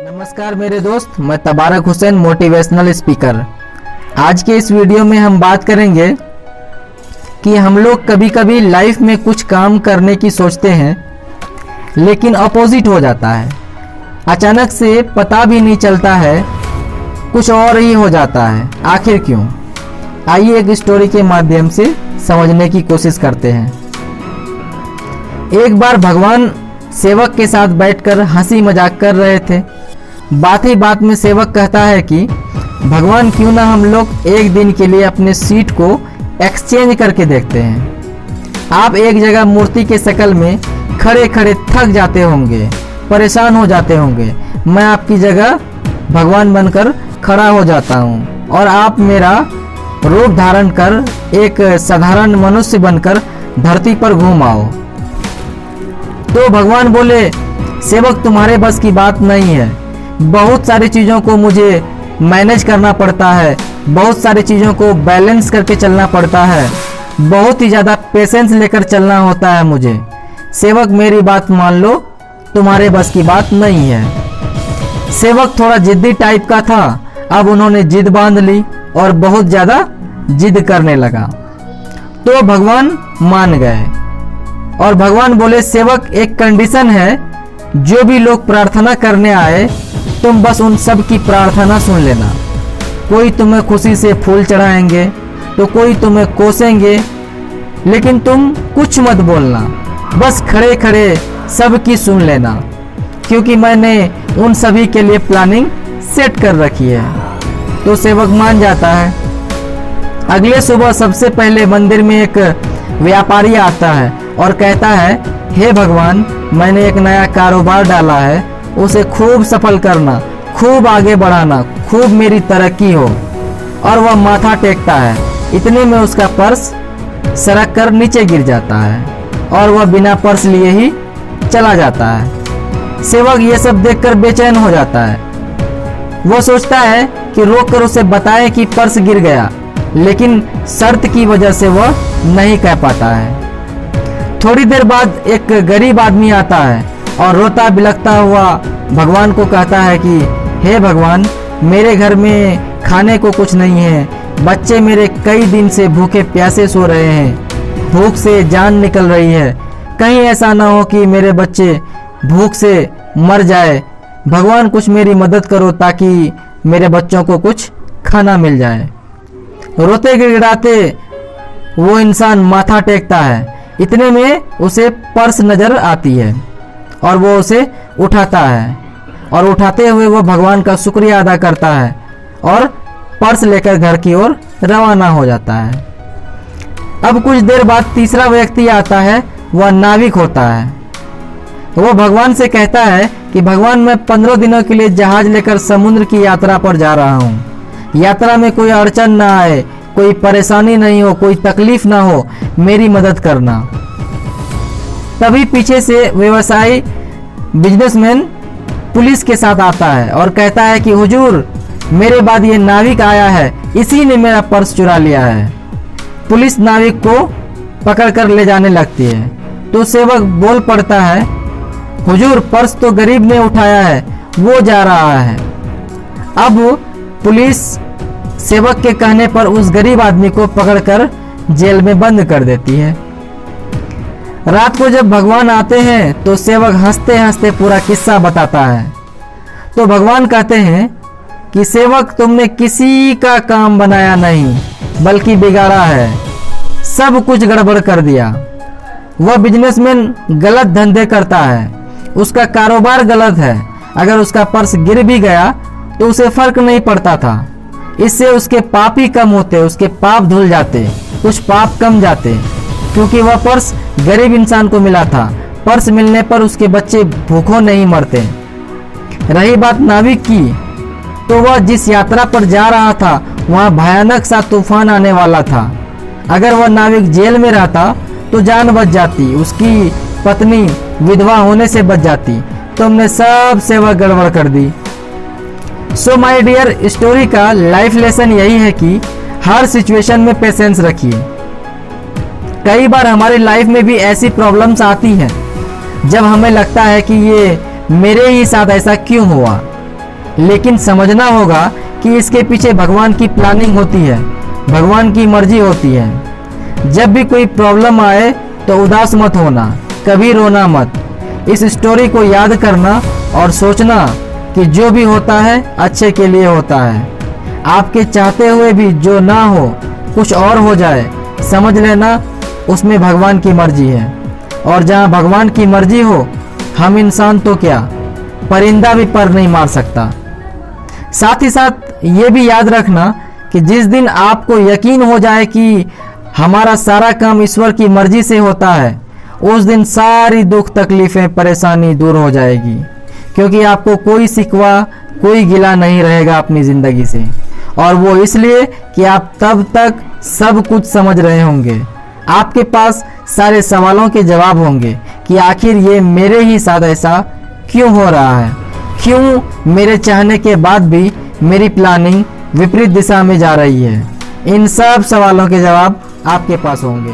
नमस्कार मेरे दोस्त, मैं तबारक हुसैन, मोटिवेशनल स्पीकर। आज के इस वीडियो में हम बात करेंगे कि हम लोग कभी कभी लाइफ में कुछ काम करने की सोचते हैं लेकिन अपोजिट हो जाता है। अचानक से पता भी नहीं चलता है, कुछ और ही हो जाता है। आखिर क्यों? आइए एक स्टोरी के माध्यम से समझने की कोशिश करते हैं। एक बार भगवान सेवक के साथ बैठकर हंसी मजाक कर रहे थे। बात ही बात में सेवक कहता है कि भगवान, क्यों ना हम लोग एक दिन के लिए अपने सीट को एक्सचेंज करके देखते हैं। आप एक जगह मूर्ति के शक्ल में खड़े खड़े थक जाते होंगे, परेशान हो जाते होंगे। मैं आपकी जगह भगवान बनकर खड़ा हो जाता हूँ और आप मेरा रूप धारण कर एक साधारण मनुष्य बनकर धरती पर घूम आओ। तो भगवान बोले, सेवक तुम्हारे बस की बात नहीं है। बहुत सारी चीज़ों को मुझे मैनेज करना पड़ता है, बहुत सारी चीज़ों को बैलेंस करके चलना पड़ता है, बहुत ही ज़्यादा पेशेंस लेकर चलना होता है मुझे। सेवक मेरी बात मान लो, तुम्हारे बस की बात नहीं है। सेवक थोड़ा जिद्दी टाइप का था। अब उन्होंने जिद बांध ली और बहुत ज़्यादा जिद करने लगा। तो भगवान मान गए और भगवान बोले, सेवक एक कंडीशन है, जो भी लोग प्रार्थना करने आए तुम बस उन सब की प्रार्थना सुन लेना। कोई तुम्हें खुशी से फूल चढ़ाएंगे तो कोई तुम्हें कोसेंगे, लेकिन तुम कुछ मत बोलना, बस खड़े खड़े सबकी सुन लेना, क्योंकि मैंने उन सभी के लिए प्लानिंग सेट कर रखी है। तो सेवक मान जाता है। अगले सुबह सबसे पहले मंदिर में एक व्यापारी आता है और कहता है, हे भगवान, मैंने एक नया कारोबार डाला है, उसे खूब सफल करना, खूब आगे बढ़ाना, खूब मेरी तरक्की हो। और वह माथा टेकता है। इतने में उसका पर्स सरक कर नीचे गिर जाता है और वह बिना पर्स लिए ही चला जाता है। सेवक ये सब देखकर बेचैन हो जाता है। वो सोचता है कि रोककर उसे बताए कि पर्स गिर गया, लेकिन शर्त की वजह से वह नहीं कह पाता है। थोड़ी देर बाद एक गरीब आदमी आता है और रोता बिलखता हुआ भगवान को कहता है कि हे भगवान, मेरे घर में खाने को कुछ नहीं है, बच्चे मेरे कई दिन से भूखे प्यासे सो रहे हैं, भूख से जान निकल रही है, कहीं ऐसा ना हो कि मेरे बच्चे भूख से मर जाए। भगवान कुछ मेरी मदद करो ताकि मेरे बच्चों को कुछ खाना मिल जाए। रोते गिड़गिड़ाते वो इंसान माथा टेकता है। इतने में उसे पर्स नजर आती है और वो उसे उठाता है और उठाते हुए वो भगवान का शुक्रिया अदा करता है और पर्स लेकर घर की ओर रवाना हो जाता है। अब कुछ देर बाद तीसरा व्यक्ति आता है। वह नाविक होता है। वो भगवान से कहता है कि भगवान, मैं 15 दिनों के लिए जहाज लेकर समुद्र की यात्रा पर जा रहा हूँ। यात्रा में कोई अड़चन ना आए, कोई परेशानी नहीं हो, कोई तकलीफ ना हो, मेरी मदद करना। तभी पीछे से व्यवसायी बिजनेसमैन पुलिस के साथ आता है और कहता है कि हुजूर, मेरे बाद ये नाविक आया है, इसी ने मेरा पर्स चुरा लिया है। पुलिस नाविक को पकड़कर ले जाने लगती है। तो सेवक बोल पड़ता है, हुजूर, पर्स तो गरीब ने उठाया है, वो जा रहा है। अब पुलिस सेवक के कहने पर उस गरीब आदमी को पकड़कर जेल में बंद कर देती है। रात को जब भगवान आते हैं तो सेवक हंसते हंसते पूरा किस्सा बताता है। तो भगवान कहते हैं कि सेवक, तुमने किसी का काम बनाया नहीं बल्कि बिगाड़ा है, सब कुछ गड़बड़ कर दिया। वह बिजनेसमैन गलत धंधे करता है, उसका कारोबार गलत है। अगर उसका पर्स गिर भी गया तो उसे फर्क नहीं पड़ता था। इससे उसके पाप ही कम होते, उसके पाप धुल जाते, कुछ पाप कम जाते, क्योंकि वह पर्स गरीब इंसान को मिला था। पर्स मिलने पर उसके बच्चे भूखों नहीं मरते। रही बात नाविक की, तो वह जिस यात्रा पर जा रहा था वहाँ भयानक सा तूफान आने वाला था। अगर वह नाविक जेल में रहता तो जान बच जाती, उसकी पत्नी विधवा होने से बच जाती। तुमने सब सेवा गड़बड़ कर दी। सो माय डियर, स्टोरी का लाइफ लेसन यही है कि हर सिचुएशन में पेशेंस रखिए। कई बार हमारी लाइफ में भी ऐसी प्रॉब्लम्स आती हैं जब हमें लगता है कि ये मेरे ही साथ ऐसा क्यों हुआ, लेकिन समझना होगा कि इसके पीछे भगवान की प्लानिंग होती है, भगवान की मर्जी होती है। जब भी कोई प्रॉब्लम आए तो उदास मत होना, कभी रोना मत। इस स्टोरी को याद करना और सोचना कि जो भी होता है अच्छे के लिए होता है। आपके चाहते हुए भी जो ना हो, कुछ और हो जाए, समझ लेना उसमें भगवान की मर्जी है। और जहाँ भगवान की मर्जी हो, हम इंसान तो क्या, परिंदा भी पर नहीं मार सकता। साथ ही साथ ये भी याद रखना कि जिस दिन आपको यकीन हो जाए कि हमारा सारा काम ईश्वर की मर्जी से होता है, उस दिन सारी दुख तकलीफें परेशानी दूर हो जाएगी, क्योंकि आपको कोई शिकवा कोई गिला नहीं रहेगा अपनी ज़िंदगी से। और वो इसलिए कि आप तब तक सब कुछ समझ रहे होंगे। आपके पास सारे सवालों के जवाब होंगे कि आखिर ये मेरे ही साथ ऐसा क्यों हो रहा है, क्यों मेरे चाहने के बाद भी मेरी प्लानिंग विपरीत दिशा में जा रही है। इन सब सवालों के जवाब आपके पास होंगे।